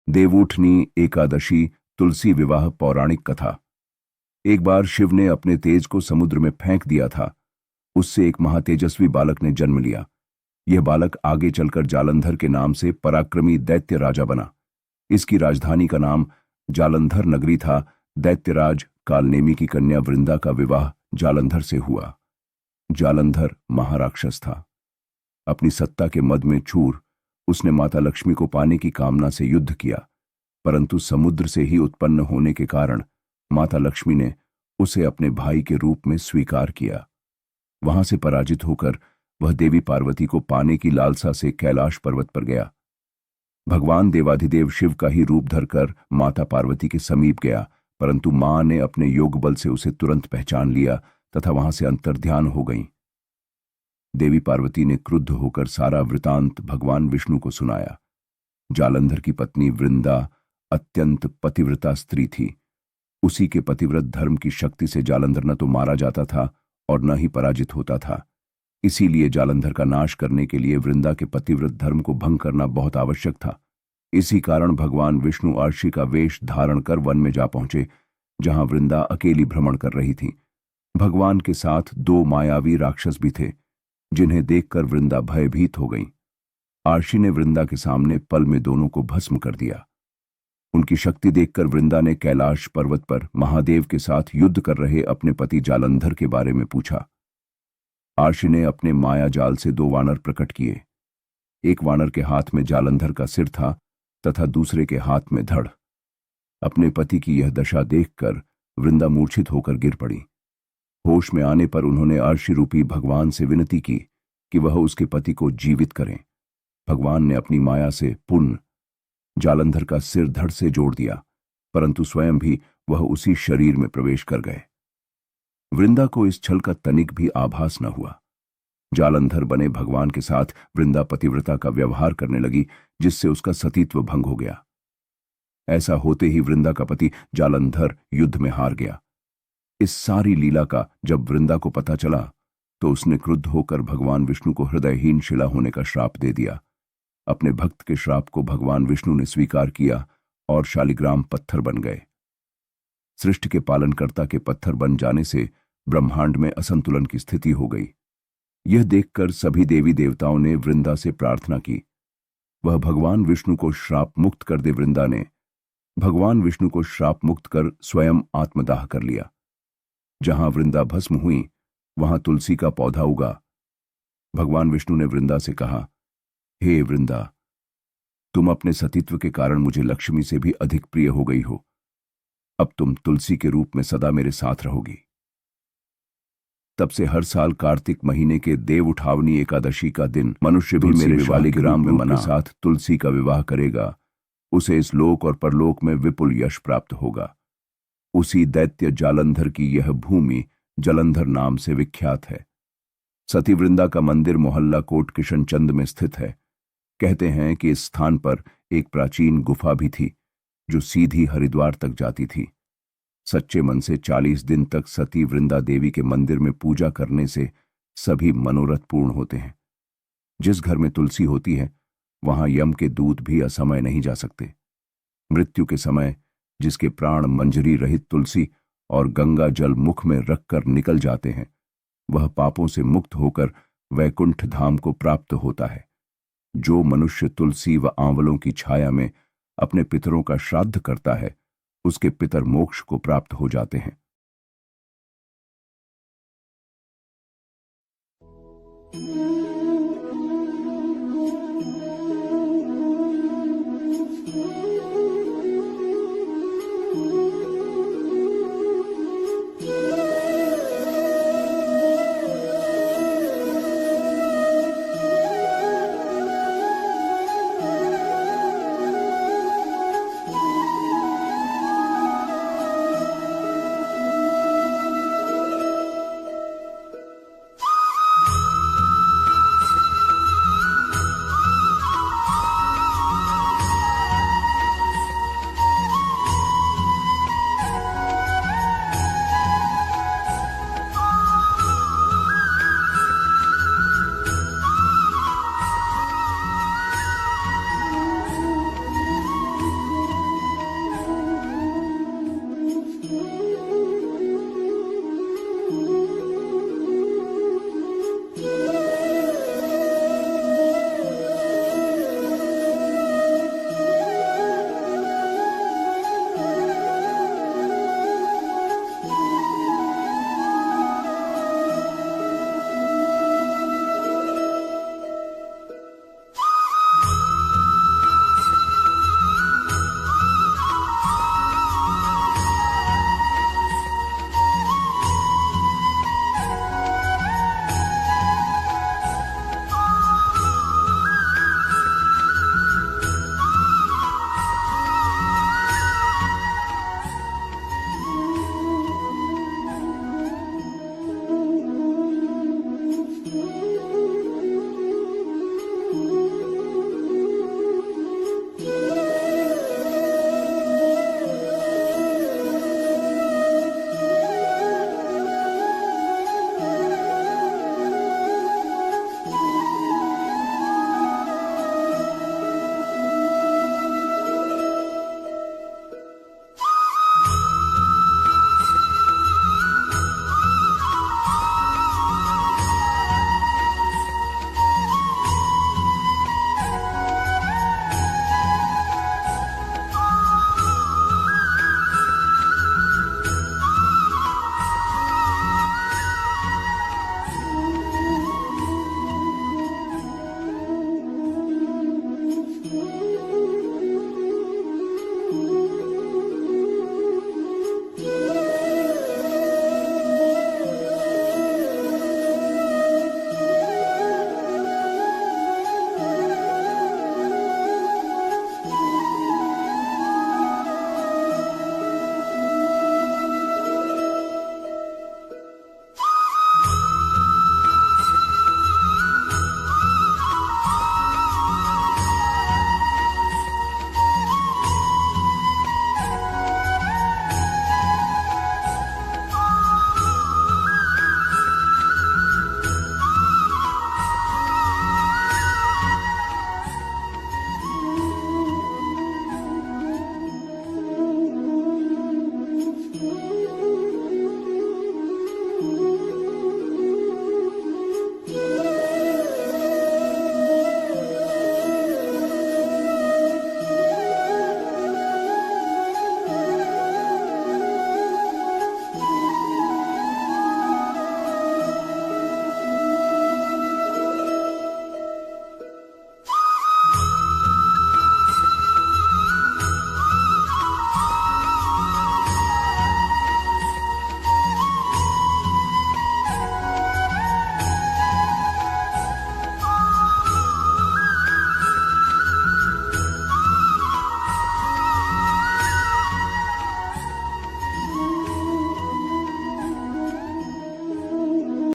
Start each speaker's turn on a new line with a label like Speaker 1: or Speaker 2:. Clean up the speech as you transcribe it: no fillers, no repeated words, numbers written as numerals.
Speaker 1: देवउठनी एकादशी तुलसी विवाह पौराणिक कथा। एक बार शिव ने अपने तेज को समुद्र में फेंक दिया था। उससे एक महातेजस्वी बालक ने जन्म लिया। यह बालक आगे चलकर जालंधर के नाम से पराक्रमी दैत्य राजा बना। इसकी राजधानी का नाम जालंधर नगरी था। दैत्यराज कालनेमी की कन्या वृंदा का विवाह जालंधर से हुआ। जालंधर महाराक्षस था। अपनी सत्ता के मद में चूर उसने माता लक्ष्मी को पाने की कामना से युद्ध किया, परंतु समुद्र से ही उत्पन्न होने के कारण माता लक्ष्मी ने उसे अपने भाई के रूप में स्वीकार किया। वहां से पराजित होकर वह देवी पार्वती को पाने की लालसा से कैलाश पर्वत पर गया। भगवान देवाधिदेव शिव का ही रूप धरकर माता पार्वती के समीप गया, परंतु मां ने अपने योग बल से उसे तुरंत पहचान लिया तथा वहां से अंतर्ध्यान हो गईं। देवी पार्वती ने क्रुद्ध होकर सारा वृतांत भगवान विष्णु को सुनाया। जालंधर की पत्नी वृंदा अत्यंत पतिव्रता स्त्री थी। उसी के पतिव्रत धर्म की शक्ति से जालंधर न तो मारा जाता था और न ही पराजित होता था। इसीलिए जालंधर का नाश करने के लिए वृंदा के पतिव्रत धर्म को भंग करना बहुत आवश्यक था। इसी कारण भगवान विष्णु अर्षि का वेश धारण कर वन में जा पहुंचे, जहां वृंदा अकेली भ्रमण कर रही थी। भगवान के साथ दो मायावी राक्षस भी थे, जिन्हें देखकर वृंदा भयभीत हो गई। आर्षि ने वृंदा के सामने पल में दोनों को भस्म कर दिया। उनकी शक्ति देखकर वृंदा ने कैलाश पर्वत पर महादेव के साथ युद्ध कर रहे अपने पति जालंधर के बारे में पूछा। आर्षि ने अपने माया जाल से दो वानर प्रकट किए। एक वानर के हाथ में जालंधर का सिर था तथा दूसरे के हाथ में धड़। अपने पति की यह दशा देखकर वृंदा मूर्छित होकर गिर पड़ी। होश में आने पर उन्होंने अर्षि रूपी भगवान से विनती की कि वह उसके पति को जीवित करें। भगवान ने अपनी माया से पुनः जालंधर का सिर धड़ से जोड़ दिया, परंतु स्वयं भी वह उसी शरीर में प्रवेश कर गए। वृंदा को इस छल का तनिक भी आभास न हुआ। जालंधर बने भगवान के साथ वृंदा पतिव्रता का व्यवहार करने लगी, जिससे उसका सतीत्व भंग हो गया। ऐसा होते ही वृंदा का पति जालंधर युद्ध में हार गया। इस सारी लीला का जब वृंदा को पता चला तो उसने क्रुद्ध होकर भगवान विष्णु को हृदयहीन शिला होने का श्राप दे दिया। अपने भक्त के श्राप को भगवान विष्णु ने स्वीकार किया और शालिग्राम पत्थर बन गए। सृष्टि के पालनकर्ता के पत्थर बन जाने से ब्रह्मांड में असंतुलन की स्थिति हो गई। यह देखकर सभी देवी देवताओं ने वृंदा से प्रार्थना की वह भगवान विष्णु को श्राप मुक्त कर दे। वृंदा ने भगवान विष्णु को श्राप मुक्त कर स्वयं आत्मदाह कर लिया। जहां वृंदा भस्म हुई वहां तुलसी का पौधा उगा। भगवान विष्णु ने वृंदा से कहा, हे वृंदा, तुम अपने सतीत्व के कारण मुझे लक्ष्मी से भी अधिक प्रिय हो गई हो। अब तुम तुलसी के रूप में सदा मेरे साथ रहोगी। तब से हर साल कार्तिक महीने के देव उठावनी एकादशी का दिन मनुष्य भी मेरे शालिग्राम में मना साथ तुलसी का विवाह करेगा। उसे इस लोक और परलोक में विपुल यश प्राप्त होगा। उसी दैत्य जालंधर की यह भूमि जलंधर नाम से विख्यात है। सती वृंदा का मंदिर मोहल्ला कोट किशनचंद में स्थित है। कहते हैं कि इस स्थान पर एक प्राचीन गुफा भी थी, जो सीधी हरिद्वार तक जाती थी। सच्चे मन से 40 दिन तक सती वृंदा देवी के मंदिर में पूजा करने से सभी मनोरथ पूर्ण होते हैं। जिस घर में तुलसी होती है वहां यम के दूत भी असमय नहीं जा सकते। मृत्यु के समय जिसके प्राण मंजरी रहित तुलसी और गंगा जल मुख में रखकर निकल जाते हैं, वह पापों से मुक्त होकर वैकुंठ धाम को प्राप्त होता है। जो मनुष्य तुलसी व आंवलों की छाया में अपने पितरों का श्राद्ध करता है, उसके पितर मोक्ष को प्राप्त हो जाते हैं।